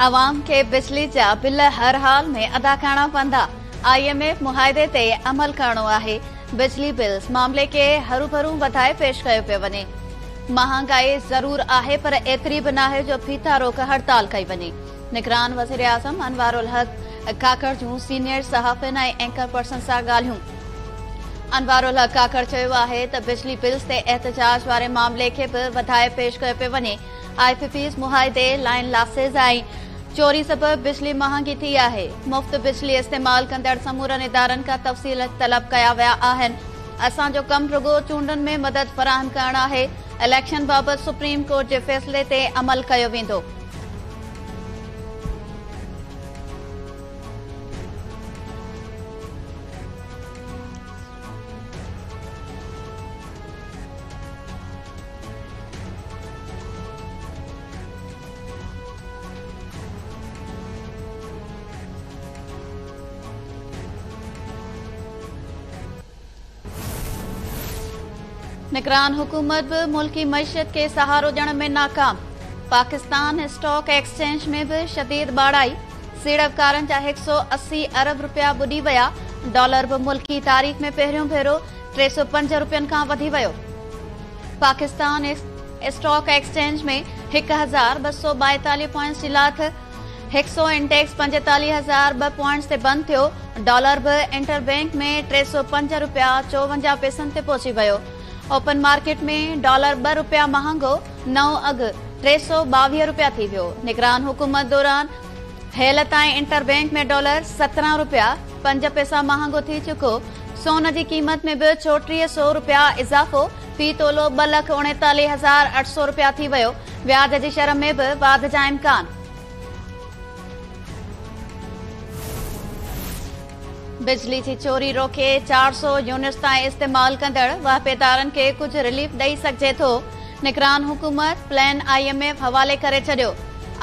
आवाम के बिजली जा बिल हर हाल में अदा करणा पवंदा। IMF मुआहदे ते अमल करणो आहे। बिजली बिल्स मामले के हरू-भरू वधाए पेश कयो पियो वञे। महांगाई जरूर आहे पर एतिरी बि नाहे जो फीता रोक हड़ताल कई वञे। निगरान वज़ीर आज़म अनवार उल हक काकड़ जूं सीनियर सहाफ़िन ऐं एंकर पर्सन सां ॻाल्हियूं। अनवार उल हक काकड़ चयो आहे त बिजली बिल्स ते एहतजाज वारे मामले खे बि वधाए पेश कयो पियो वञे। IPPs मुआहदे लाइन लॉसेस ऐं चोरी सबबि बिजली महांगी थी आहे। मुफ़्त बिजली इस्तेमाल कंदड़ समूरनि इदारनि खां तफ़सील तलब कया विया आहिनि। असांजो कमु रुगो चूंडनि में मदद फराहम करणु आहे। इलेक्शन बाबति सुप्रीम कोर्ट जे फ़ैसिले ते अमल कयो वेंदो। निगरान हुकूमत भी मुल्की मईशत के सहारो ॾियण में नाकाम। पाकिस्तान स्टॉक एक्सचेंज में भी शदीद बाड़ाई। सीड़पकारनि जा 180 अरब रुपया बुॾी विया। डॉलर भी मुल्की तारीख़ में पहिरियों भेरो 305 रुपयनि खां वधी वियो। पाकिस्तान स्टॉक एक्सचेंज में 1242 पॉइंट्स जी लाथ 100 इंडेक्स 45,002 पॉइंट्स ते बंद थियो। डॉलर भी इंटरबैंक में 305 रुपया 54 पैसनि ते पहुची वियो। ओपन मार्केट में डॉलर 2 रुपया महांगो नओं अघु 322 रुपया थी वियो। निगरान हुकूमत दौरान हेल ताईं इंटरबैंक में डॉलर 17 रुपया 5 पैसा महांगो थी चुको। सोन जी क़ीमत में भी 3400 रुपया इज़ाफ़ो फी तोलो 2,39,800 रुपया थी वियो। व्याज जी शरह में भी वाध जा इम्कान। बिजली की चोरी रोके 400 यूनिट्स ताईं इस्तेमाल कंदड़ वाहिपेदारनि खे कुछ रिलीफ ॾेई सघिजे थो। निगरान हुकूमत प्लान IMF हवाले करे छॾियो।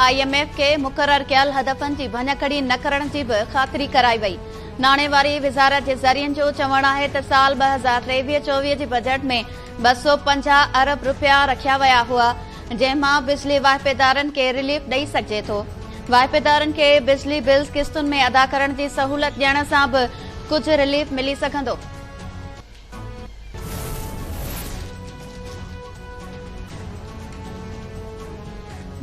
IMF के मुक़रर कयल हदफ़नि जी भञकड़ी न करण जी भी ख़ातिरी कराई वई। नाणे वारी वज़ारत जे ज़रियनि जो चवणु आहे त साल 2023-24 जी बजट में 250 अरब रुपया रखिया विया हुआ, जंहिंमां बिजली वाहिपेदारनि खे रिलीफ ॾेई सघिजे थो। वाहिपेदारनि खे बिजली बिल्स किस्तुनि में अदा करण जी सहूलियत ॾियण सां बि कुझु रिलीफ मिली सघंदो।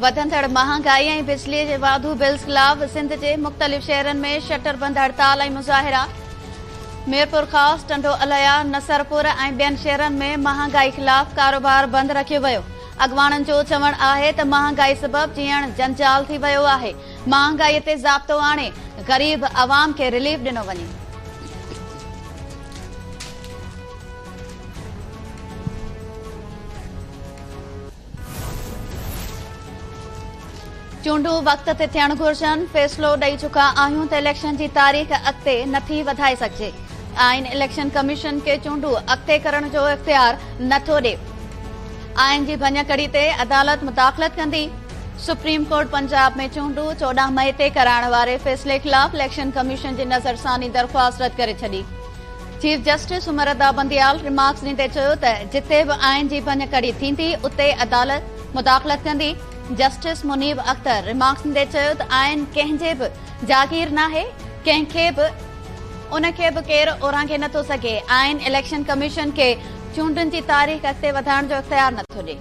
वधंदड़ महांगाई ऐं बिजली जे वाधू बिल्स ख़िलाफ़ सिंध जे मुख़्तलिफ़ शहरनि में शटरबंद हड़ताल ऐं मुज़ाहिरा। मीरपुर ख़ासि, टंडो अलया, नसरपुर ऐं ॿियनि शहरनि में महांगाई ख़िलाफ़ कारोबार बंदि रखियो वियो। अॻवाननि जो चवणु आहे त महांगाई सबबि जीअण जंजाल थी वियो आहे। महांगाई ते ज़ाब्तो आणे ग़रीब अवाम खे रिलीफ ॾिनो वञे। चूंडूं वक़्त ते थियण घुर्जनि। फ़ैसिलो ॾेई चुका आहियूं त इलेक्शन जी तारीख़ अॻिते नथी वधाए सघिजे। आइन इलेक्शन कमीशन खे चूंडूं अॻिते करण जो इख़्तियार नथो ॾिए। आइन जी भञकड़ी ते अदालत मुदाख़लत कंदी। सुप्रीम कोर्ट पंजाब में चूंडूं 14 मई ते कराइण वारे फ़ैसिले ख़िलाफ़ इलेक्शन कमीशन जी नज़रसानी दरख़्वास्त रद्द करे छॾी। चीफ जस्टिस उमर रज़ा बंदियाल रिमार्क्स ॾींदे चयो त जिते बि आइन जी भञकड़ी थींदी उते अदालत मुदाख़लत कंदी। जस्टिस मुनीब अख्तर रिमार्क्स ॾींदे चयो त आइन कंहिंजे बि जागीर नाहे, कंहिंखे बि उनखे बि केरु ओरांगे नथो सघे। आइन इलेक्शन कमीशन खे चूंडुनि जी तारीख़ अॻिते वधाइण जो इख़्तियार नथो ॾिए।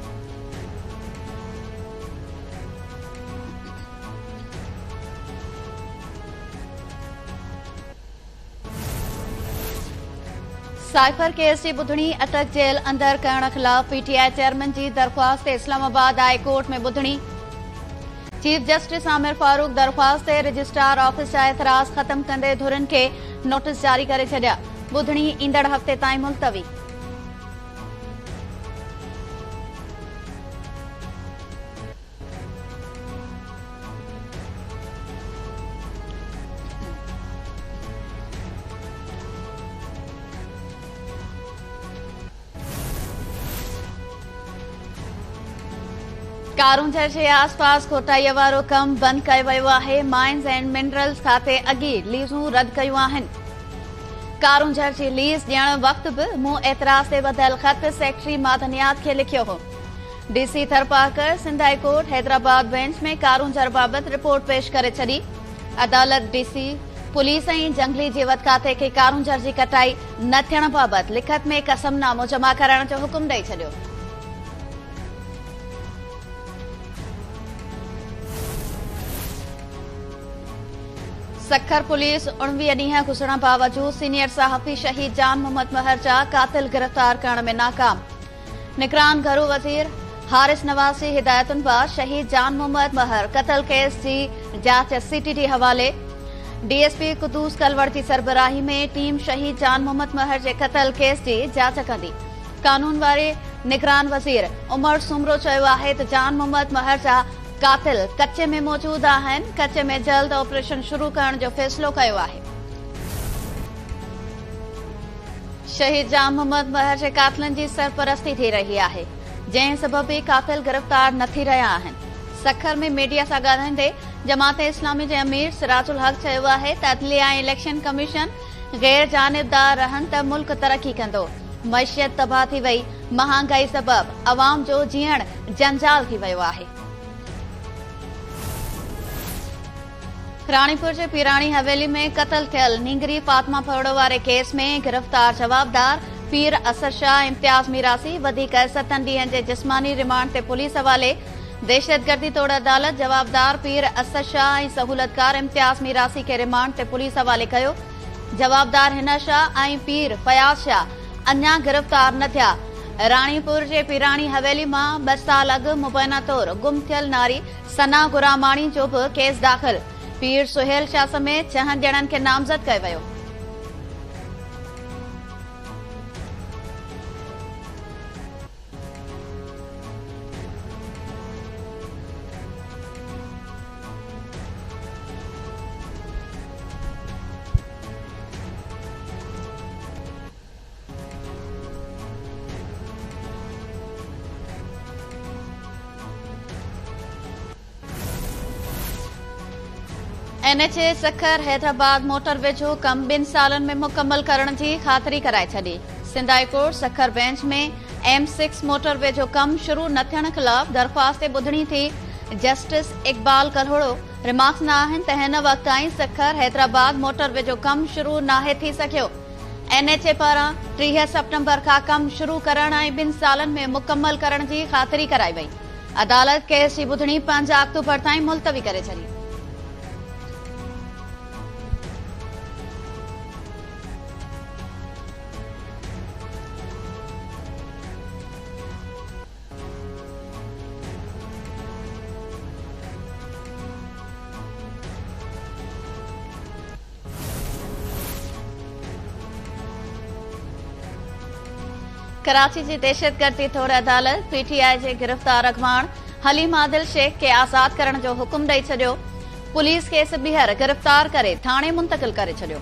साइफर केस जी ॿुधणी अटक जेल अंदर करण ख़िलाफ़ PTI चेयरमैन जी दरख़्वास्त ते इस्लामाबाद हाई कोर्ट में ॿुधणी। चीफ जस्टिस आमिर फारूक दरख़्वास्त ते रजिस्ट्रार ऑफिस जा एतराज़ ख़त्म कंदे धुरियुनि खे नोटिस जारी करे छॾिया। ॿुधणी ईंदड़ हफ़्ते ताईं मुलतवी। कारूंझर जे आसपास खोटाईअ वारो कमु बंदि कयो वियो आहे। माइंस एंड मिनरल्स खाते अॻी लीज़ूं रद्द कयूं आहिनि। कारूंझर जी लीज़ ॾियण वक़्तु बि मूं एतराज़ ते ॿधल ख़त सेक्रेटरी मादनियात खे लिखियो हो। DC Tharparkar Sindh high court Hyderabad bench में कारूंजर बाबत रिपोर्ट पेश करे छॾी। अदालत डीसी पुलिस ऐं जंगली जीवत खाते खे कारूंजर जी कटाई न थियण बाबत लिखत में कसमनामो जमा करण जो हुकुम ॾेई छॾियो। सखर पुलिस 19 ॾींहं गुज़रण बावजूद सीनियर सहाफ़ी शहीद जान मोहम्मद महर जा कातिल गिरफ़्तार करण में नाकाम। निगरान घरू वज़ीर हारिस नवाज़ी हिदायतुनि बाद शहीद जान मोहम्मद महर कत्ल केस जी जांच सीटीडी हवाले। डीएसपी कुदूस कलवड़ जी सरबराही में टीम शहीद जान मोहम्मद महर जे कत्ल केस जी जांच कंदी। कानून वारे निगरान वज़ीर उमर सुमरो चयो आहे त जान मोहम्मद महर जा कातिल कच्चे में मौजूद आहिनि। कच्चे में जल्द ऑपरेशन शुरू करण जो फ़ैसिलो कयो आहे। शहीद जान मोहम्मद महर जे कातिलनि जी सरपरस्ती थी रही आहे, जंहिं सबबि कातिल गिरफ़्तार न थी रहिया आहिनि। सखर में मीडिया सां ॻाल्हाईंदे जमात इस्लामी जे अमीर सिराजुल हक़ चयो आहे त अदलिया ऐं इलेक्शन कमीशन गैर जानिबदार रहनि त मुल्क तरक़ी कंदो। मईशियत तबाह थी वई, महांगाई सबबि अवाम जो जीअण जंजाल थी वियो आहे। राणीपुर जे पीराणी हवेली में कत्ल थियल नींगरी फातिमा परोड़ो वारे केस में गिरफ़्तार जवाबदार पीर असर शाह इम्तियाज़ मीरासी वधीक 7 ॾींहनि जे जिस्मानी रिमांड ते पुलिस हवाले। दहशतगर्दी तोड़ अदालत जवाबदार पीर असर शाह ऐं सहूलतकार इम्तियाज़ मीरासी खे रिमांड ते पुलिस हवाले कयो। जवाबदार हिन शाह ऐं पीर फयाज़ शाह अञा गिरफ़्तार न थिया। राणीपुर जे पीराणी हवेली मां 2 साल अॻु मुबैना तौर गुम थियल नारी सना गुरामाणी जो बि केस दाख़िल। पीर सुहेल शाह समेत 6 ॼणनि खे नामज़द कयो वियो। एनएचए सखर हैदराबाद मोटरवे जो कम 2 सालनि में मुकम्मल करण जी ख़ातिरी कराए छॾी। Sindh high court Sukkur bench में M6 मोटरवे जो कम शुरू न थियण ख़िलाफ़ दरख़्वास्त ते ॿुधणी थी। जस्टिस इक़बाल कल्होड़ो रिमार्क्स न आहिनि त हिन वक़्त ताईं सखर हैदराबाद मोटरवे जो कम शुरू नाहे थी सघियो। एनएचए पारां 30 सेप्टेम्बर खां कम शुरू करण ऐं 2 सालनि में मुकम्मल करण जी ख़ातिरी कराई वई। अदालत केस जी ॿुधणी 5 अक्टूबर ताईं मुलतवी करे छॾी। कराची जी दहशतगर्दी तौर अदालत पीटीआई जे गिरफ़्तार अॻवान हलीम आदिल शेख खे आज़ाद करण जो हुकुम ॾेई छॾियो। पुलिस खेसि ॿीहर गिरफ़्तार करे थाणे मुंतक़िल करे छॾियो।